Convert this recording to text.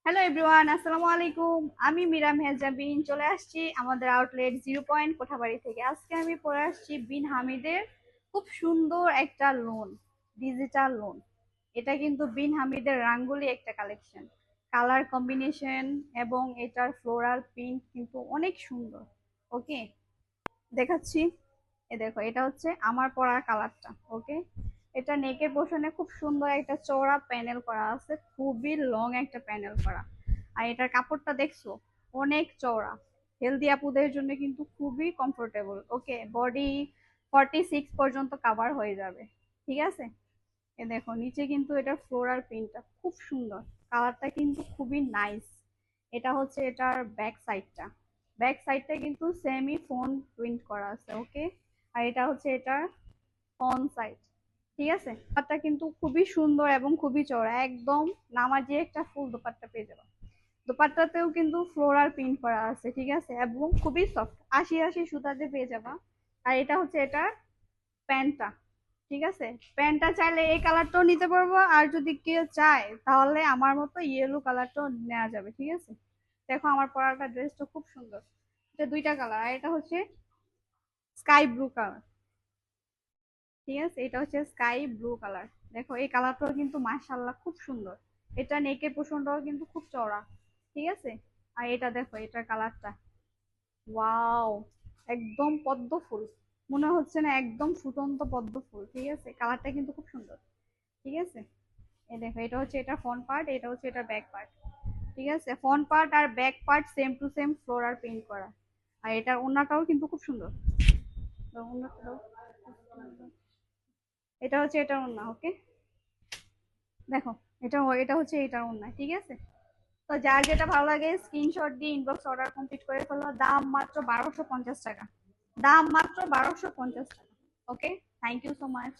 Hello everyone, আসসালামু আলাইকুম। আমি মীরা মেহজাবিন চলে আসছি আমাদের আউটলেট 0 পয়েন্ট কোঠাবাড়ি থেকে। আজকে আমি পরে আসছি বিন হামিদের খুব সুন্দর একটা লোন, ডিজিটাল লোন। এটা কিন্তু বিন হামিদের রাঙ্গুলি একটা কালেকশন, কালার কম্বিনেশন এবং এটার ফ্লোরাল প্রিন্ট কিন্তু অনেক সুন্দর। ওকে, দেখাচ্ছি। দেখো, এটা হচ্ছে আমার পরার কালারটা। ওকে, এটা নেকের পোর্শনে খুব সুন্দর একটা চওড়া প্যানেল করা আছে, খুবই লং একটা প্যানেল করা। আর এটার কাপড়টা দেখছো, অনেক চওড়া। হেলদি আপুদের জন্য কিন্তু খুবই কমফোর্টেবল। ওকে, বডি 46 পর্যন্ত কাভার হয়ে যাবে। ঠিক আছে, এ দেখো নিচে কিন্তু এটার ফ্লোরাল প্রিন্টটা খুব সুন্দর, কালারটা কিন্তু খুবই নাইস। এটা হচ্ছে এটার ব্যাক সাইডটা কিন্তু সেমি ফোন প্রিন্ট করা আছে। ওকে, আর এটা হচ্ছে এটার ফ্রন্ট সাইড। ঠিক আছে, দোপাট্টা কিন্তু খুবই সুন্দর এবং খুবই চওড়া, একদম নামাজি একটা ফুল দোপাট্টা পেয়ে যাবে। দোপাট্টাতেও কিন্তু ফ্লোরাল প্রিন্ট করা আছে। ঠিক আছে, এবং খুবই সফট, আশি আশি সুতাতে পেয়ে যাবা। আর এটা হচ্ছে এটার প্যান্টটা। ঠিক আছে, প্যান্টটা চাইলে এই কালারটাও নিতে পারবো, আর যদি কেউ চায় তাহলে আমার মতো ইয়েলো কালারটাও নেওয়া যাবে। ঠিক আছে, দেখো আমার পরাটা ড্রেসটা খুব সুন্দর। এটা দুইটা কালার, আর এটা হচ্ছে স্কাই ব্লু কালার। ঠিক আছে, এটা হচ্ছে স্কাই ব্লু কালার। দেখো এই কালারটাও কিন্তু মাশাআল্লাহ খুব সুন্দর। এটা নেকের পোর্শনটাও কিন্তু খুব চওড়া। ঠিক আছে, আর এটা দেখো এটার কালারটা, ওয়াও, একদম পদ্ম ফুল, মনে হচ্ছে না, একদম ফুটন্ত পদ্ম ফুল। ঠিক আছে, কালারটা কিন্তু খুব সুন্দর। ঠিক আছে, এই দেখো এটা হচ্ছে এটা ফ্রন্ট পার্ট, এটা হচ্ছে এটা ব্যাক পার্ট। ঠিক আছে, ফ্রন্ট পার্ট আর back part same to same floral print করা। আর এটার ওড়নাটাও কিন্তু খুব সুন্দর। তো ওড়নাটা দাও। এটা হচ্ছে এটার ওড়না। ওকে, দেখো, এটা হচ্ছে এটার ওড়না। ঠিক আছে, তো যার যেটা ভালো লাগে স্ক্রিনশট দিয়ে ইনবক্স অর্ডার কমপ্লিট করে ফেলো। দাম মাত্র 1250 টাকা। দাম মাত্র 1250 টাকা। ওকে, থ্যাংক ইউ সো মাচ।